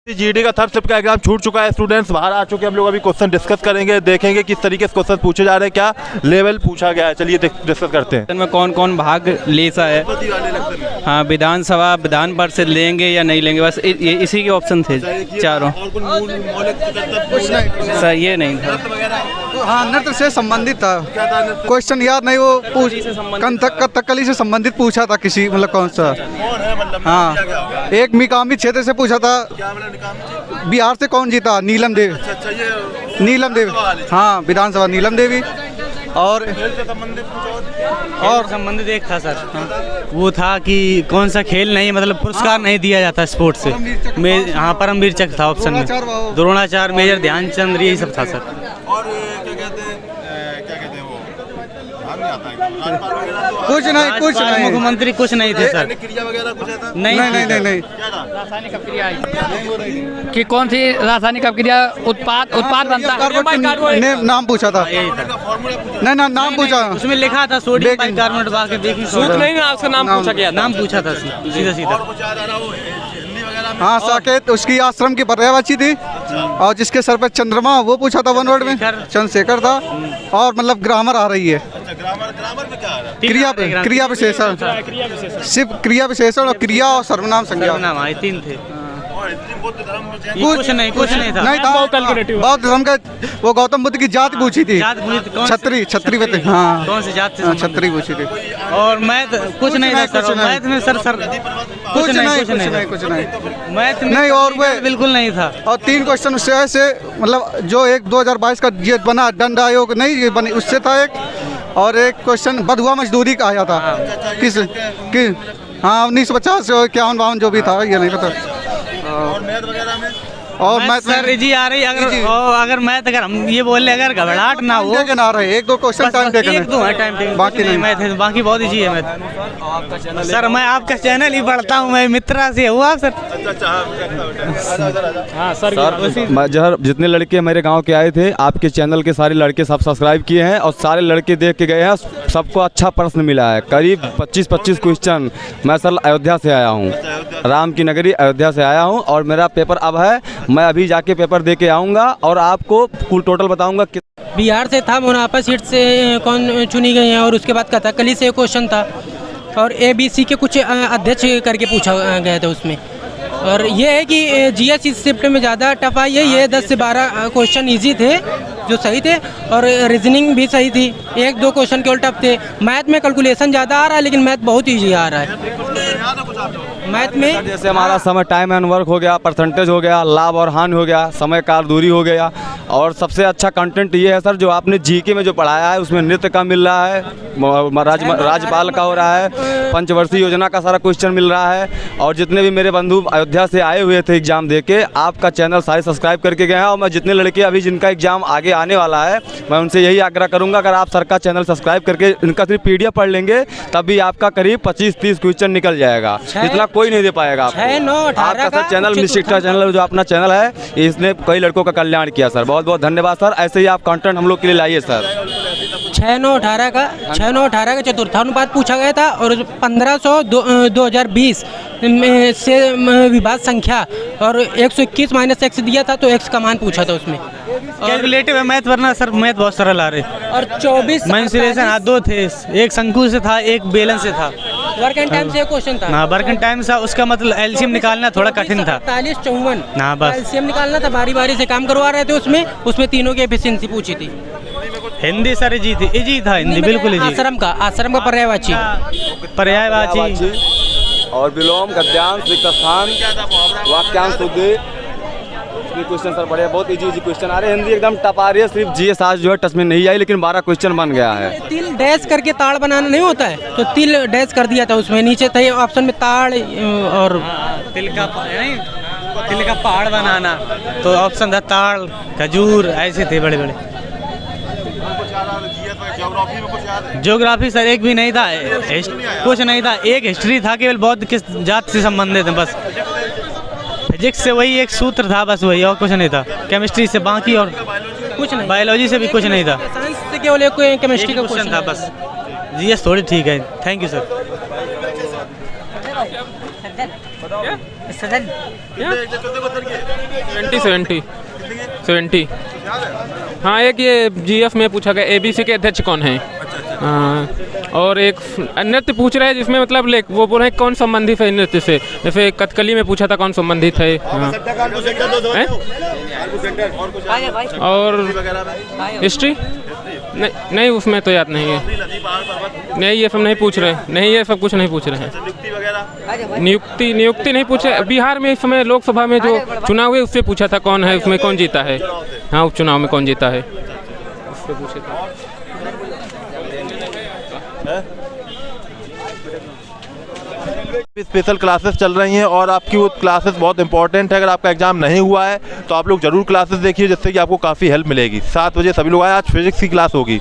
GD का third shift का exam छूट चुका है, स्टूडेंट्स बाहर आ चुके हैं। हम लोग अभी क्वेश्चन डिस्कस करेंगे, देखेंगे किस तरीके से क्वेश्चन पूछे जा रहे हैं, क्या लेवल पूछा गया है। चलिए डिस्कस करते हैं। में कौन कौन भाग ले सा है? हाँ, विधानसभा विधान परिषद लेंगे या नहीं लेंगे, बस इसी के ऑप्शन थे चारों। सर ये नहीं था। हाँ, नृत्य से संबंधित था क्वेश्चन, याद नहीं वो कथकली से संबंधित पूछा था किसी, मतलब कौन सा। हाँ, एक मिकामी क्षेत्र से पूछा था। बिहार से कौन जीता? नीलम देवी। नीलम देवी, हाँ विधानसभा नीलम देवी। और संबंधित एक था सर, वो था कि कौन सा खेल नहीं, मतलब पुरस्कार नहीं दिया जाता स्पोर्ट्स से। हाँ, परमवीर चक्र था ऑप्शन में, द्रोणाचार्य, मेजर ध्यानचंद, यही सब था सर। और क्या कहते हैं वो कुछ नहीं, मुख्यमंत्री कुछ नहीं थे सर। क्रिया वगैरह कुछ था? नहीं। रासायनिक अपक्रिया कि कौन सी रासायनिक अपक्रिया उत्पाद बनता है? नाम पूछा था। नहीं, नाम पूछा, उसमें लिखा था सोडियम बाइकार्बोनेट। बाकी देखिए नहीं ना, उसका नाम पूछा गया, नाम पूछा था सीधा। हाँ, साकेत उसकी आश्रम की पर्यायवाची थी। और जिसके सर पर चंद्रमा, वो पूछा था वन वर्ड में, चंद्रशेखर था। और मतलब ग्रामर आ रही है, ग्रामर में क्या आ रहा है? क्रिया विशेषण, सिर्फ क्रिया विशेषण और क्रिया और सर्वनाम संज्ञा, तीन थे। कुछ नहीं था। बौद्ध धर्म का वो गौतम बुद्ध की जाति पूछी थी, छत्री वे थे। हाँ, कौन सी जात से? छत्री पूछी थी। और मैथ कुछ नहीं था सर। मैथ में सर कुछ नहीं मैथ में और वो बिल्कुल नहीं था। और 3 क्वेश्चन उससे से, मतलब जो एक 2022 का ये बना दंड आयोग नहीं ये बनी, उससे था एक। और एक क्वेश्चन बधुआ मजदूरी का आया था। किस हाँ, 1950 51 52 जो भी था, ये नहीं पता। और मैथ वगैरह में मैथ सर इजी आ रही। अगर मैथ अगर हम ये बोल ले, अगर घबराहट ना हो, ना रहे 1-2 क्वेश्चन टाइम टाइम बाकी नहीं। मैथ बाकी बहुत इजी है मैथ। सर मैं आपका चैनल ही पढ़ता हूँ, मैं मित्रा से हूँ आप सर। हाँ सर, जहर जितने लड़के मेरे गांव के आए थे, आपके चैनल के सारे लड़के सब सब्सक्राइब किए हैं और सारे लड़के देख के गए हैं, सबको अच्छा प्रश्न मिला है। करीब 25 क्वेश्चन। मैं सर अयोध्या से आया हूँ, राम की नगरी अयोध्या से आया हूँ। और मेरा पेपर अब है, मैं अभी जाके पेपर दे के आऊँगा और आपको कुल टोटल बताऊँगा। बिहार से था, मुनाफा सीट से कौन चुनी गई है, और उसके बाद कथकली से क्वेश्चन था, और ABC के कुछ अध्यक्ष करके पूछा गया था उसमें। और ये है कि GS इस शिफ्ट में ज़्यादा टफ आई है। ये 10 से 12 क्वेश्चन इजी थे जो सही थे, और रीजनिंग भी सही थी। 1-2 क्वेश्चन केवल टफ थे। मैथ में कैलकुलेशन ज़्यादा आ रहा है, लेकिन मैथ बहुत ईजी आ रहा है। मैथ में जैसे हमारा समय टाइम एंड वर्क हो गया, परसेंटेज हो गया, लाभ और हानि हो गया, समय काल दूरी हो गया। और सबसे अच्छा कंटेंट ये है सर, जो आपने GK में जो पढ़ाया है उसमें नृत्य का मिल रहा है, राज्यपाल का हो रहा है, पंचवर्षीय योजना का सारा क्वेश्चन मिल रहा है। और जितने भी मेरे बंधु अयोध्या से आए हुए थे एग्जाम दे के, आपका चैनल सारे सब्सक्राइब करके गए हैं। और मैं जितने लड़के अभी जिनका एग्जाम आगे आने वाला है, मैं उनसे यही आग्रह करूंगा, अगर आप सर का चैनल सब्सक्राइब करके इनका सिर्फ PDF पढ़ लेंगे, तब भी आपका करीब 25-30 क्वेश्चन निकल जाएगा। इतना कोई नहीं दे पाएगा आपका सर चैनल मिस्टिक्टा चैनल जो अपना चैनल है, इसने कई लड़कों का कल्याण किया सर। बहुत बहुत धन्यवाद सर, ऐसे ही आप कंटेंट हम लोग के लिए लाइए सर। 6-9-18 का चतुर्थानुपात पूछा गया था, और 1500 2020 से विभाज्य संख्या, और 121 - x दिया था, तो x का मान पूछा था उसमें। कैलकुलेटिव है मैथ, वरना सर मैथ बहुत सरल आ रहे। और 24 मेंसुरेशन 2 थे, एक शंकु से था, एक बेलन से था। वर्क एंड टाइम से क्वेश्चन था। हाँ, वर्क एंड टाइम था, उसका मतलब एलसीएम निकालना थोड़ा कठिन था। 48-54 हाँ, बस एलसीएम निकालना था, बारी से काम करवा रहे थे उसमें तीनों की एफिशिएंसी पूछी थी। हिंदी सर इजी था हिंदी बिल्कुल इजी। आश्रम का पर्यायवाची और विलोम, गद्यांश, रिक्त स्थान, वाक्यांश, शुद्धि, क्वेश्चन सर बढ़िया, बहुत इजी क्वेश्चन आ रहे हैं। हिंदी एकदम टप आ रही है, सिर्फ GS आज जो है टच में नहीं आई, लेकिन 12 क्वेश्चन बन गया है। तिल डैश करके ताड़ बनाना नहीं होता है, तो तिल डैश कर दिया था उसमें। नीचे था ऑप्शन में ताड़ और तिल का पहाड़ बनाना, तो ऑप्शन था ताड़, खजूर, ऐसे थे बड़े बड़े। ज्योग्राफी सर एक भी नहीं था, कुछ नहीं था। एक हिस्ट्री था, केवल बौद्ध किस जात से संबंधित है बस। फिजिक्स से वही एक सूत्र था बस, वही, और कुछ नहीं था। केमिस्ट्री से बाकी और कुछ नहीं, बायोलॉजी से भी कुछ नहीं था। साइंस से केवल एक केमिस्ट्री का क्वेश्चन था बस। GS थोड़ी ठीक है। Thank you sir. सदन 70 हाँ, एक ये जीएफ में पूछा गया एबीसी के अध्यक्ष कौन है। हाँ, और एक नृत्य पूछ रहे हैं जिसमें मतलब वो बोल रहे हैं कौन संबंधित है नृत्य से, जैसे कथकली में पूछा था कौन संबंधित है। हाँ। और हिस्ट्री नहीं उसमें तो याद नहीं है। नहीं ये सब नहीं पूछ रहे, नहीं ये सब कुछ नहीं पूछ रहे हैं। नियुक्ति नहीं पूछे। बिहार में इस समय लोकसभा में जो चुनाव हुए उससे पूछा था कौन है, उसमें कौन जीता है। हाँ, उपचुनाव में कौन जीता है उससे पूछे था। स्पेशल क्लासेस चल रही हैं और आपकी वो क्लासेस बहुत इंपॉर्टेंट है। अगर आपका एग्जाम नहीं हुआ है तो आप लोग ज़रूर क्लासेस देखिए, जिससे कि आपको काफ़ी हेल्प मिलेगी। 7 बजे सभी लोग आए, आज फिजिक्स की क्लास होगी।